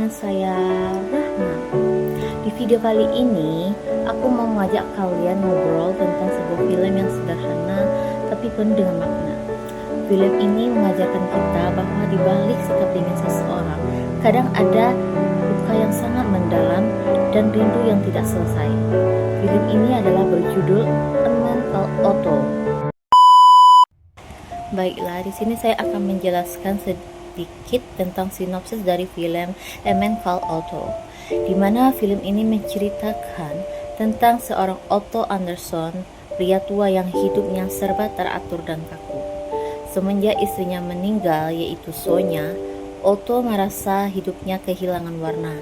dengan saya Rahma. Di video kali ini, aku mau mengajak kalian ngobrol tentang sebuah film yang sederhana tapi penuh dengan makna. Film ini mengajarkan kita bahwa di balik sikap dingin seseorang, kadang ada luka yang sangat mendalam dan rindu yang tidak selesai. Film ini adalah berjudul A Man Called Otto. Baiklah, di sini saya akan menjelaskan sedikit tentang sinopsis dari film A Man Called Otto, di mana film ini menceritakan tentang seorang Otto Anderson, pria tua yang hidupnya serba teratur dan kaku. Semenjak istrinya meninggal, yaitu Sonya, Otto merasa hidupnya kehilangan warna.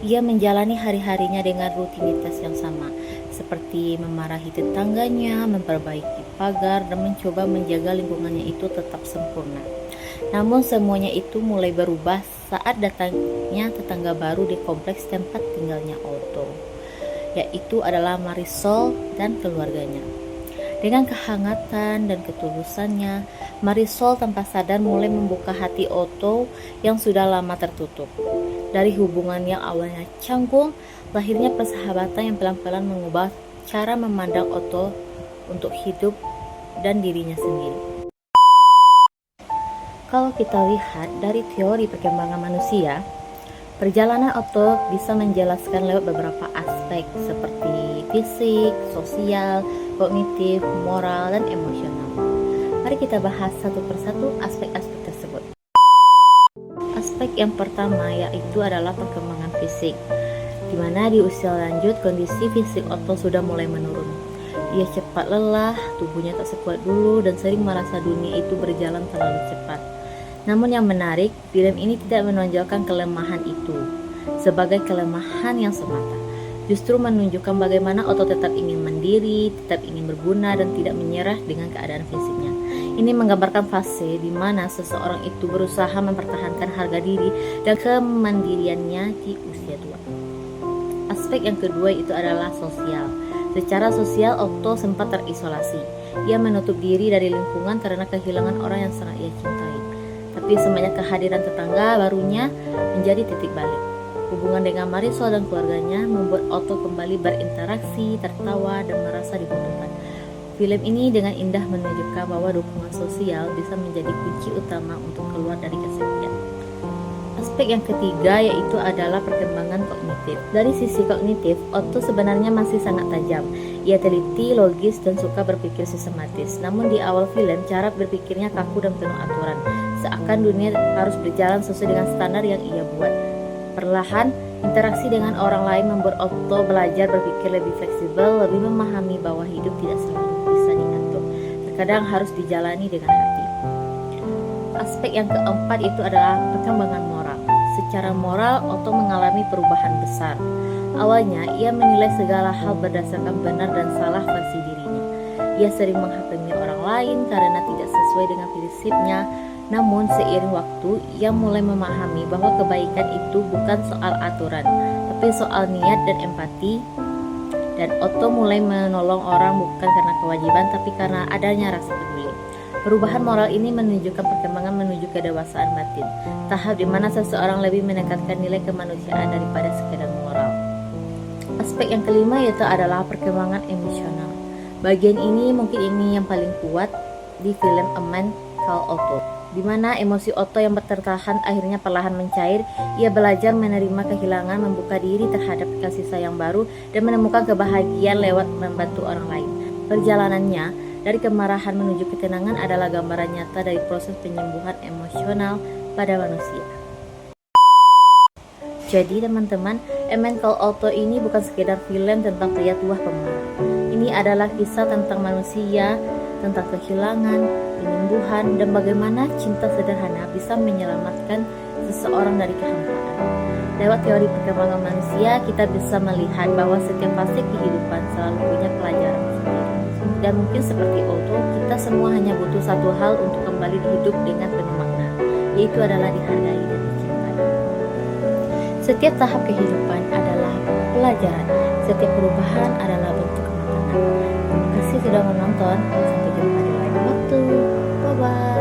Ia menjalani hari-harinya dengan rutinitas yang sama, seperti memarahi tetangganya, memperbaiki pagar, dan mencoba menjaga lingkungannya itu tetap sempurna. Namun semuanya itu mulai berubah saat datangnya tetangga baru di kompleks tempat tinggalnya Otto, yaitu adalah Marisol dan keluarganya. Dengan kehangatan dan ketulusannya, Marisol tanpa sadar mulai membuka hati Otto yang sudah lama tertutup. Dari hubungan yang awalnya canggung, lahirnya persahabatan yang pelan-pelan mengubah cara memandang Otto untuk hidup dan dirinya sendiri. Kalau kita lihat dari teori perkembangan manusia, perjalanan Otto bisa menjelaskan lewat beberapa aspek seperti fisik, sosial, kognitif, moral, dan emosional. Mari kita bahas satu persatu aspek-aspek tersebut. Aspek yang pertama yaitu adalah perkembangan fisik, di mana di usia lanjut kondisi fisik Otto sudah mulai menurun. Ia cepat lelah, tubuhnya tak sekuat dulu, dan sering merasa dunia itu berjalan terlalu cepat. Namun yang menarik, film ini tidak menonjolkan kelemahan itu sebagai kelemahan yang semata. Justru menunjukkan bagaimana Otto tetap ingin mandiri, tetap ingin berguna, dan tidak menyerah dengan keadaan fisiknya. Ini menggambarkan fase di mana seseorang itu berusaha mempertahankan harga diri dan kemandiriannya di usia tua. Aspek yang kedua itu adalah sosial. Secara sosial, Otto sempat terisolasi. Ia menutup diri dari lingkungan karena kehilangan orang yang sangat ia cintai. Tapi semenjak kehadiran tetangga barunya menjadi titik balik. Hubungan dengan Marisol dan keluarganya membuat Otto kembali berinteraksi, tertawa, dan merasa dibutuhkan. Film ini dengan indah menunjukkan bahwa dukungan sosial bisa menjadi kunci utama untuk keluar dari kesepian. Aspek yang ketiga yaitu adalah perkembangan kognitif. Dari sisi kognitif, Otto sebenarnya masih sangat tajam. Ia teliti, logis, dan suka berpikir sistematis. Namun di awal film, cara berpikirnya kaku dan penuh aturan, seakan dunia harus berjalan sesuai dengan standar yang ia buat. Perlahan, interaksi dengan orang lain membuat Otto belajar berpikir lebih fleksibel, lebih memahami bahwa hidup tidak selalu bisa diatur, terkadang harus dijalani dengan hati. Aspek yang keempat itu adalah perkembangan moral. Secara moral, Otto mengalami perubahan besar. Awalnya, ia menilai segala hal berdasarkan benar dan salah versi dirinya. Ia sering menghakimi orang lain karena tidak sesuai dengan prinsipnya. Namun seiring waktu, ia mulai memahami bahwa kebaikan itu bukan soal aturan, tapi soal niat dan empati. Dan Otto mulai menolong orang bukan karena kewajiban, tapi karena adanya rasa peduli. Perubahan moral ini menunjukkan perkembangan menuju kedewasaan batin, tahap di mana seseorang lebih menekankan nilai kemanusiaan daripada sekedar moral. Aspek yang kelima yaitu adalah perkembangan emosional. Bagian ini mungkin yang paling kuat di film A Man Called Otto, di mana emosi Otto yang bertahan akhirnya perlahan mencair. Ia belajar menerima kehilangan, membuka diri terhadap kasih sayang baru, dan menemukan kebahagiaan lewat membantu orang lain. Perjalanannya dari kemarahan menuju ketenangan adalah gambaran nyata dari proses penyembuhan emosional pada manusia. Jadi teman-teman, A Man Called Otto ini bukan sekedar film tentang pria tua pemarah. Ini adalah kisah tentang manusia, tentang kehilangan, penyembuhan, dan bagaimana cinta sederhana bisa menyelamatkan seseorang dari kehampaan. Lewat teori perkembangan manusia, kita bisa melihat bahwa setiap fase kehidupan selalu punya pelajaran sendiri. Dan mungkin seperti Otto, kita semua hanya butuh satu hal untuk kembali hidup dengan penuh makna, yaitu adalah dihargai dan dicintai. Setiap tahap kehidupan adalah pelajaran, setiap perubahan adalah bentuk kematangan. Terima kasih sudah menonton, sampai jumpa di lain waktu. Bye-bye.